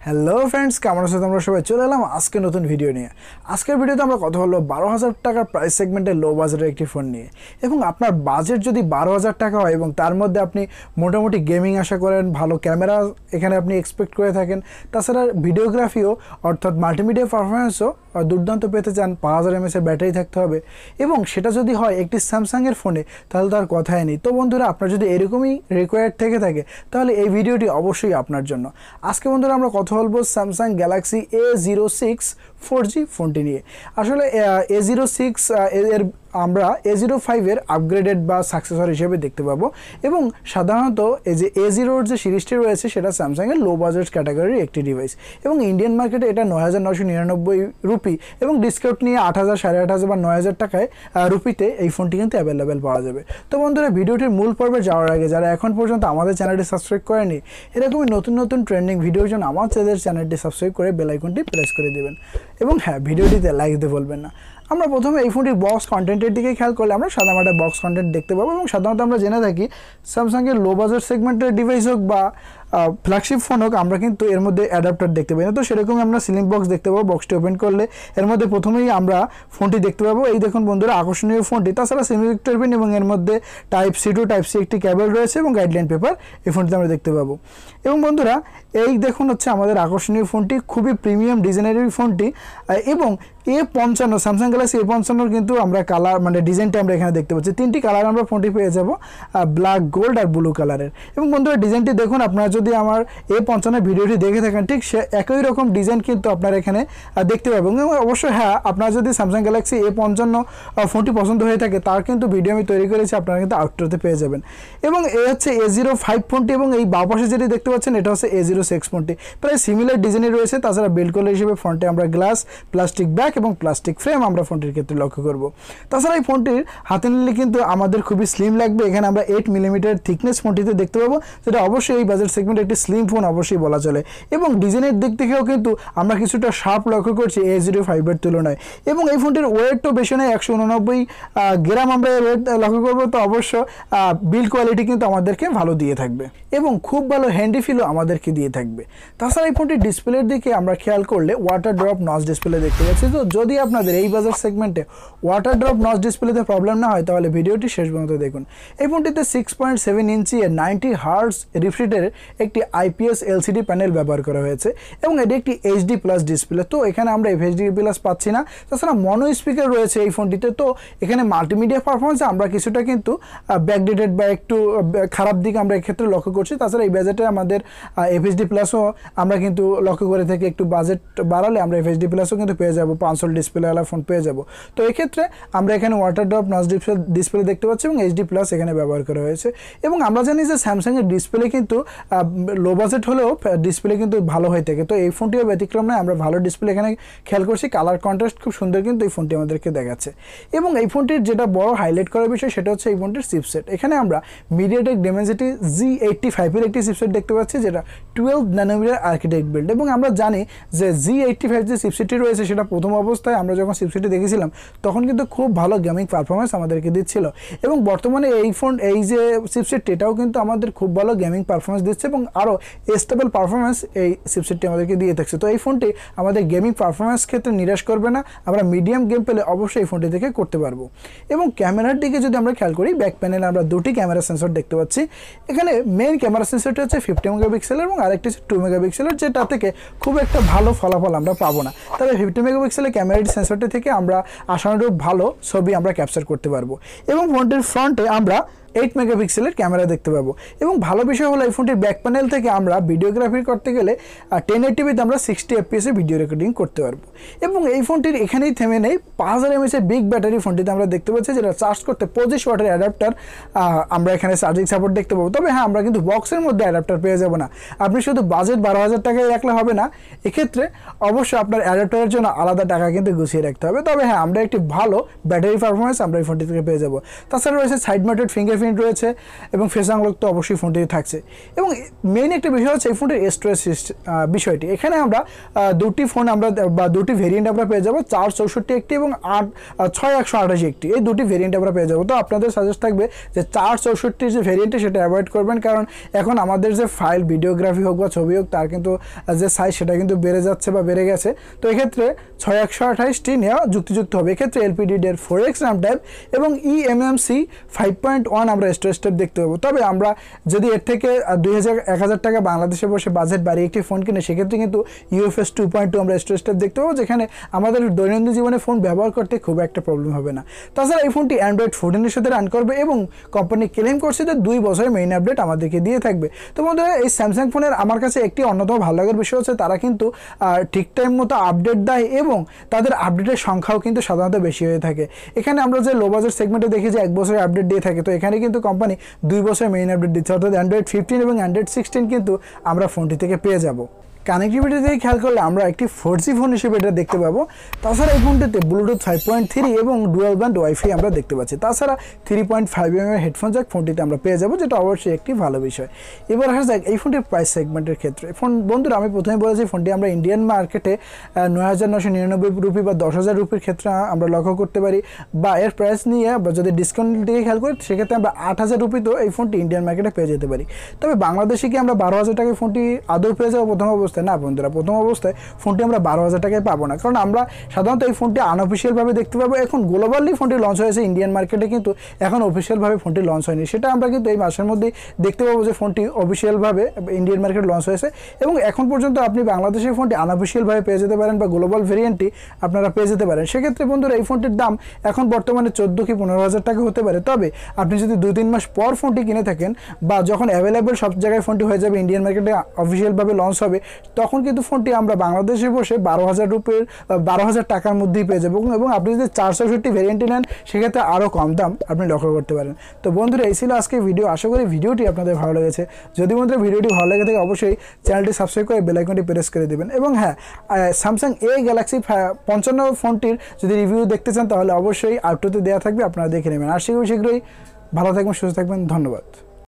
Hello friends, কেমন আছো তোমরা সবাই? চলে এলাম আজকে নতুন ভিডিও নিয়ে। আজকের ভিডিওতে আমরা কথা বলবো 12,000 টাকার প্রাইস সেগমেন্টের লো বাজেটের একটি ফোন নিয়ে। এবং আপনার বাজেট যদি 12,000 টাকা হয় এবং তার মধ্যে আপনি মোটামুটি গেমিং আশা করেন, ভালো ক্যামেরা এখানে আপনি এক্সপেক্ট করে থাকেন, তাছাড়া ভিডিওগ্রাফিও অর্থাৎ মাল্টিমিডিয়া পারফরমেন্সও দুর্দান্ত পেতে চান, 5,000 mAh এর ব্যাটারি থাকতে হবে এবং সেটা যদি হয় একটি স্যামসাংয়ের ফোনে, তাহলে তার কথাই নেই। তো বন্ধুরা, আপনার যদি এরকমই রিকোয়ার্ড থেকে থাকে তাহলে এই ভিডিওটি অবশ্যই আপনার জন্য। আজকে বন্ধুরা আমরা কথা বলবো স্যামসাং গ্যালাক্সি A06 4G ফোনটি নিয়ে। আসলে A06 এর আমরা A05 এর আপগ্রেডেড বা সাকসেসর হিসেবে দেখতে পাবো এবং সাধারণত এই যে A0 যে সিরিজটি রয়েছে সেটা স্যামসাংয়ের লো বাজেট ক্যাটাগরির একটি ডিভাইস এবং ইন্ডিয়ান মার্কেটে এটা 9,999 রুপি এবং ডিসকাউন্ট নিয়ে 8,000, 8,500 বা 9,000 টাকায় রুপিতে এই ফোনটি কিন্তু অ্যাভেলেবেল পাওয়া যাবে। তো বন্ধুরা, ভিডিওটির মূল পর্বে যাওয়ার আগে যারা এখন পর্যন্ত আমাদের চ্যানেলটি সাবস্ক্রাইব করেনি, এরকমই নতুন নতুন ট্রেন্ডিং ভিডিওর জন্য আমাদের চ্যানেলটি সাবস্ক্রাইব করে বেল আইকনটি প্রেস করে দেবেন এবং হ্যাঁ, ভিডিওটিতে লাইক দিতে ভুলবেন না। আমরা প্রথমে এই ফোনটির বক্স কন্টেন্টের দিকে খেয়াল করলে আমরা সাধারণত বক্স কন্টেন্ট দেখতে পাবো এবং সাধারণত আমরা জেনে থাকি স্যামসাংয়ের লো বাজেট সেগমেন্টের ডিভাইস হোক বা ফ্ল্যাগশিপ ফোন হোক, আমরা কিন্তু এর মধ্যে অ্যাডাপ্টার দেখতে পাই না। তো সেরকমই আমরা সিলিং বক্স দেখতে পাবো। বক্সটি ওপেন করলে এর মধ্যে প্রথমেই আমরা ফোনটি দেখতে পাবো। এই দেখুন বন্ধুরা, আকর্ষণীয় ফোনটি। তাছাড়া সেমিকন্ডাক্টর পিন এবং এর মধ্যে type C to type C একটি কেবল রয়েছে এবং গাইডলাইন পেপার এই ফোনটিতে আমরা দেখতে পাবো। এবং বন্ধুরা, এই দেখুন হচ্ছে আমাদের আকর্ষণীয় ফোনটি, খুবই প্রিমিয়াম ডিজাইনের এই ফোনটি এবং A55 স্যামসাং গ্যালাক্সি A55 কিন্তু আমরা কালার মানে ডিজাইনটা আমরা এখানে দেখতে পাচ্ছি। 3টি কালার আমরা ফোনটি পেয়ে যাব, ব্ল্যাক, গোল্ড আর ব্লু কালারের। এবং বন্ধুরা, ডিজাইনটি দেখুন, আপনারা যদি আমার A55 ভিডিওটি দেখে থাকেন ঠিক সে একই রকম ডিজাইন কিন্তু আপনারা এখানে দেখতে পাবেন। এবং অবশ্যই হ্যাঁ, আপনারা যদি স্যামসাং গ্যালাক্সি A55 ফোনটি পছন্দ হয়ে থাকে তার কিন্তু ভিডিও আমি তৈরি করেছি, আপনারা কিন্তু আউটডোরতে পেয়ে যাবেন। এবং এই হচ্ছে A05 ফোনটি এবং এই বাঁ পাশে যেটি দেখতে পাচ্ছেন এটা হচ্ছে A06 ফোনটি। প্রায় সিমিলার ডিজাইনের রয়েছে। তাছাড়া বিল্ড কোয়ালিটি হিসেবে ফ্রন্টে আমরা গ্লাস, প্লাস্টিক ব্যাক এবং প্লাস্টিক ফ্রেম আমরা ফোনটির ক্ষেত্রে লক্ষ্য করব। তাছাড়া এই ফোনটির হাতে নিলে কিন্তু আমাদের খুবই স্লিম লাগবে। এখানে আমরা 8 মিলিমিটার থিকনেস ফোনটিতে দেখতে পাবো, যেটা অবশ্যই এই বাজেট সেগমেন্টে একটি স্লিম ফোন অবশ্যই বলা চলে। এবং ডিজাইনের দিক থেকেও কিন্তু আমরা কিছুটা শার্প লক্ষ্য করছি A05 এর তুলনায়। এবং এই ফোনটির ওয়েটও বেশি নয়, 189 গ্রাম আমরা ওয়েট লক্ষ্য করবো। তো অবশ্য বিল্ড কোয়ালিটি কিন্তু আমাদেরকে ভালো দিয়ে থাকবে এবং খুব ভালো হ্যান্ডি ফিলও আমাদেরকে দিয়ে থাকবে। তাছাড়া এই ফোনটির ডিসপ্লের দিকে আমরা খেয়াল করলে ওয়াটার ড্রপ নচ ডিসপ্লে দেখতে পাচ্ছি। তো যদি আপনাদের এই বাজার সেগমেন্টে ওয়াটার ড্রপ নচ ডিসপ্লেতে প্রবলেম না হয় তাহলে ভিডিওটি শেষ পর্যন্ত দেখুন। এই ফোনটিতে 6.7 ইঞ্চি এর 90 হার্টজ রিফ্রেশের একটি IPS LCD প্যানেল ব্যবহার করা হয়েছে এবং এটি একটি HD+ ডিসপ্লে। তো এখানে আমরা FHD+ পাচ্ছি না। তাছাড়া মনো স্পিকার রয়েছে এই ফোনটিতে। তো এখানে মাল্টিমিডিয়া পারফরমেন্সে আমরা কিছুটা কিন্তু ব্যাকডেটেড বা একটু খারাপ দিক আমরা এক্ষেত্রে লক্ষ্য করছি। তাছাড়া এই বাজেটে আমাদের FHD+ও আমরা কিন্তু লক্ষ্য করে থাকি। একটু বাজেট বাড়ালে আমরা FHD+ও কিন্তু পেয়ে যাবো, 500 ডিসপ্লেওয়ালা ফোন পেয়ে যাব। তো এক্ষেত্রে আমরা এখানে ওয়াটার ড্রপ নচ ডিসপ্লে দেখতে পাচ্ছি এবং HD+ এখানে ব্যবহার করা হয়েছে। এবং আমরা জানি যে স্যামসাংয়ের ডিসপ্লে কিন্তু লো বাজেট হলেও ডিসপ্লে কিন্তু ভালো হয়ে থাকে। তো এই ফোনটিও ব্যতিক্রম নয়, আমরা ভালো ডিসপ্লে এখানে খেয়াল করছি। কালার কন্ট্রাস্ট খুব সুন্দর কিন্তু এই ফোনটি আমাদেরকে দেখাচ্ছে। এবং এই ফোনটির যেটা বড় হাইলাইট করার বিষয় সেটা হচ্ছে এই ফোনটির চিপসেট। এখানে আমরা MediaTek Dimensity Z85 এর একটি চিপসেট দেখতে পাচ্ছি, যেটা 12 ন্যানোমিটার আর্কিটেক্ট বিল্ড। এবং আমরা জানি যে Z85 যে চিপসেটটি রয়েছে সেটা প্রথম অবস্থায় আমরা যখন চিপসেটটি দেখেছিলাম তখন কিন্তু খুব ভালো গেমিং পারফরমেন্স আমাদেরকে দিচ্ছিল এবং বর্তমানে এই যে চিপসেটটি এটাও কিন্তু আমাদের খুব ভালো গেমিং পারফরমেন্স দিচ্ছে এবং আরও স্টেবল পারফরমেন্স এই চিপসেটটি আমাদেরকে দিয়ে থাকছে। তো এই ফোনটি আমাদের গেমিং পারফরমেন্স ক্ষেত্রে নিরাশ করবে না। আমরা মিডিয়াম গেম পেলে অবশ্যই এই ফোনটি থেকে করতে পারবো। এবং ক্যামেরার দিকে যদি আমরা খেয়াল করি, ব্যাক প্যানেলে আমরা দুটি ক্যামেরা সেন্সর দেখতে পাচ্ছি। এখানে মেইন ক্যামেরা সেন্সরটি হচ্ছে 50 মেগাপিক্সেলের এবং আরেকটি হচ্ছে 2 মেগাপিক্সেলের, যেটা থেকে খুব একটা ভালো ফলাফল আমরা পাবো না। তবে 50 মেগাপিক্সেলের ক্যামেরাটি সেন্সরটি থেকে আমরা আশানুরূপ ভালো ছবি আমরা ক্যাপচার করতে পারবো। এবং ফোনটির ফ্রন্টে আমরা 8 মেগাপিক্সেলের ক্যামেরা দেখতে পাবো। এবং ভালো বিষয় হলো এই ফোনটির ব্যাক প্যানেল থেকে আমরা ভিডিওগ্রাফি করতে গেলে 1080p আমরা 60 fps এ ভিডিও রেকর্ডিং করতে পারবো। এবং এই ফোনটির এখানেই থেমে নেই, 5000 mAh এর বিগ ব্যাটারি ফোনটিতে আমরা দেখতে পাচ্ছি, যেটা চার্জ করতে 25 ওয়াটের অ্যাডাপ্টার আমরা এখানে চার্জিং সাপোর্ট দেখতে পাবো। তবে হ্যাঁ, আমরা কিন্তু বক্সের মধ্যে অ্যাডাপ্টার পেয়ে যাবো না। আপনি শুধু বাজেট 12,000 টাকায় রাখলে হবে না, এক্ষেত্রে অবশ্যই আপনার অ্যাডাপ্টারের জন্য আলাদা টাকা কিন্তু গুছিয়ে রাখতে হবে। তবে হ্যাঁ, আমরা একটি ভালো ব্যাটারি পারফরমেন্স আমরা এই ফোনটি থেকে পেয়ে যাবো। তাছাড়া রয়েছে সাইড মাউন্টেড ফিঙ্গার ফিঙ্গারপ্রিন্ট রয়েছে এবং ফেস আনলক তো অবশ্যই ফোনটিতে থাকছে। এবং মেইন একটা বিষয় হচ্ছে এই ফোনটির স্টোরেজ বিষয়টি। এখানে আমরা দুটি ফোন আমরা বা দুটি ভেরিয়েন্ট আমরা পেয়ে যাবো, 464 একটি এবং 6128 একটি, এই দুটি ভেরিয়েন্ট আমরা পেয়ে যাবো। তো আপনাদের সাজেস্ট থাকবে যে 464 যে ভেরিয়েন্টটি সেটা অ্যাভয়েড করবেন, কারণ এখন আমাদের যে ফাইল ভিডিওগ্রাফি হোক বা ছবি হোক তার কিন্তু যে সাইজ সেটা কিন্তু বেড়ে যাচ্ছে বা বেড়ে গেছে। তো এক্ষেত্রে 6128টি নেওয়া যুক্তিযুক্ত হবে। এক্ষেত্রে LPDDR 4X RAM টাইপ এবং eMMC 5.1 আমরা স্টোরেজ টাইপ দেখতে পাবো। তবে আমরা যদি এর থেকে 1000 টাকা বাংলাদেশে বসে বাজেট বাড়িয়ে একটি ফোন কিনে সেক্ষেত্রে কিন্তু UFS 2.2 আমরা স্টোরেজ টাইপ দেখতে পাবো, যেখানে আমাদের দৈনন্দিন জীবনে ফোন ব্যবহার করতে খুব একটা প্রবলেম হবে না। তাছাড়া এই ফোনটি অ্যান্ড্রয়েড 14 এর সাথে রান করবে এবং কোম্পানি ক্লেম করছে যে 2 বছরের মেইন আপডেট আমাদেরকে দিয়ে থাকবে। তো বন্ধুরা, এই স্যামসাং ফোনের আমার কাছে একটি অন্যতম ভালো লাগার বিষয় হচ্ছে তারা কিন্তু ঠিক টাইম মতো আপডেট দেয় এবং তাদের আপডেটের সংখ্যাও কিন্তু সাধারণত বেশি হয়ে থাকে। এখানে আমরা যে লো বাজেট সেগমেন্টে দেখি যে 1 বছরের আপডেট দিয়ে থাকে, তো এখানে কিন্তু কোম্পানি 2 বছরের মেইন আপডেট দিচ্ছে, অর্থাৎ অ্যান্ড্রয়েড 15 এবং অ্যান্ড্রয়েড 16 কিন্তু আমরা ফোনটি থেকে পেয়ে যাব। কানেক্টিভিটি দিয়ে খেয়াল করলে আমরা একটি 4G ফোন হিসেবে এটা দেখতে পাবো। তাছাড়া এই ফোনটিতে ব্লুটুথ 5.3 এবং ডুয়াল ব্যান্ড ওয়াইফাই আমরা দেখতে পাচ্ছি। তাছাড়া 3.5mm হেডফোন জ্যাক ফোনটিতে আমরা পেয়ে যাবো, যেটা অবশ্যই একটি ভালো বিষয়। এবার আসা যাক এই ফোনটির প্রাইস সেগমেন্টের ক্ষেত্রে। বন্ধুরা, আমি প্রথমে বলেছি ফোনটি আমরা ইন্ডিয়ান মার্কেটে 9999 রুপি বা 10,000 রুপির ক্ষেত্রে আমরা লক্ষ্য করতে পারি, বা এর প্রাইস নিয়ে বা যদি ডিসকাউন্ট দিকে খেয়াল করি সেক্ষেত্রে আমরা 8,000 রুপিতেও এই ফোনটি ইন্ডিয়ান মার্কেটে পেয়ে যেতে পারি। তবে বাংলাদেশে কি আমরা 12,000 টাকায় ফোনটি আদৌ পেয়ে যাবো প্রথম অবস্থায়? না বন্ধুরা, প্রথম অবস্থায় ফোনটি আমরা 12,000 টাকায় পাবো না, কারণ আমরা সাধারণত এই ফোনটি আনঅফিসিয়ালভাবে দেখতে পাবো। এখন গ্লোবালি ফোনটি লঞ্চ হয়েছে ইন্ডিয়ান মার্কেটে, কিন্তু এখন অফিসিয়ালভাবে ফোনটি লঞ্চ হয়নি। সেটা আমরা কিন্তু এই মাসের মধ্যেই দেখতে পাবো যে ফোনটি অফিসিয়ালভাবে ইন্ডিয়ান মার্কেটে লঞ্চ হয়েছে। এবং এখন পর্যন্ত আপনি বাংলাদেশের ফোনটি আনঅফিসিয়ালভাবে পেয়ে যেতে পারেন বা গ্লোবাল ভেরিয়েন্টটি আপনারা পেয়ে যেতে পারেন। সেক্ষেত্রে বন্ধুরা, এই ফোনটির দাম এখন বর্তমানে 14 কি 15,000 টাকা হতে পারে। তবে আপনি যদি 2-3 মাস পর ফোনটি কিনে থাকেন বা যখন অ্যাভেলেবেল সব জায়গায় ফোনটি হয়ে যাবে, ইন্ডিয়ান মার্কেটে অফিসিয়ালভাবে লঞ্চ হবে, তখন কিন্তু ফোনটি আমরা বাংলাদেশে বসে 12,000 টাকার মধ্যেই পেয়ে যাবো। এবং আপনি যদি 464 ভেরিয়েন্টটি নেন সেক্ষেত্রে আরও কম দাম আপনি লক্ষ্য করতে পারেন। তো বন্ধুরা, এই ছিল আজকে ভিডিও। আশা করি ভিডিওটি আপনাদের ভালো লেগেছে। যদি বন্ধুরা ভিডিওটি ভালো লেগে থাকে অবশ্যই চ্যানেলটি সাবস্ক্রাইব করে বেল আইকনটি প্রেস করে দেবেন। এবং হ্যাঁ, স্যামসাং গ্যালাক্সি 55 ফোনটির যদি রিভিউ দেখতে চান তাহলে অবশ্যই আউটরোতে দেওয়া থাকবে, আপনারা দেখে নেবেন। আর শীঘ্রই ভালো থাকবেন, সুস্থ থাকবেন। ধন্যবাদ।